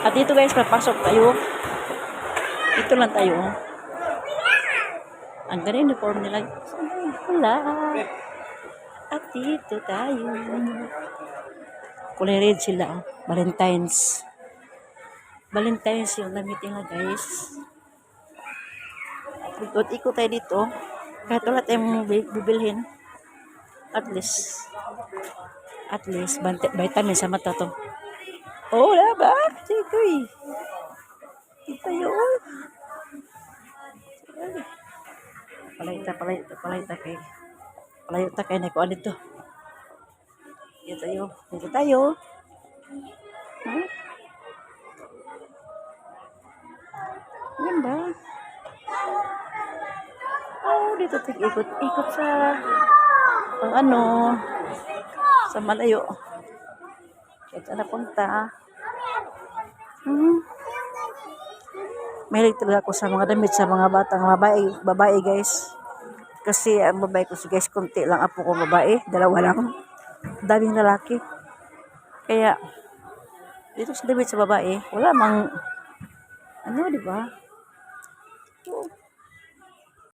At dito guys, papasok tayo. Dito lang tayo. Ang ganda uniform nila. Wala. At dito tayo. Kulay red sila. Valentine's. Valentine's yung damit nila guys. Ikot-ikot tayo dito. Kahit wala tayong bibilhin. At least vitamin sa mata to. Oh, wala ba? Sige. Ito yun. Palayta kay. Palayta kay na ko dito. Dito tayo. Huh? Ganda. Oh, dito tayo ikot sa sa malayo. Kahit saan napunta. Mahilig talaga ako sa mga damit sa mga batang babae guys. Kasi ang babae ko si guys, konti lang apo ko babae, dalawa lang. Daming lalaki. Kaya dito sa damit sa babae, wala mang di ba?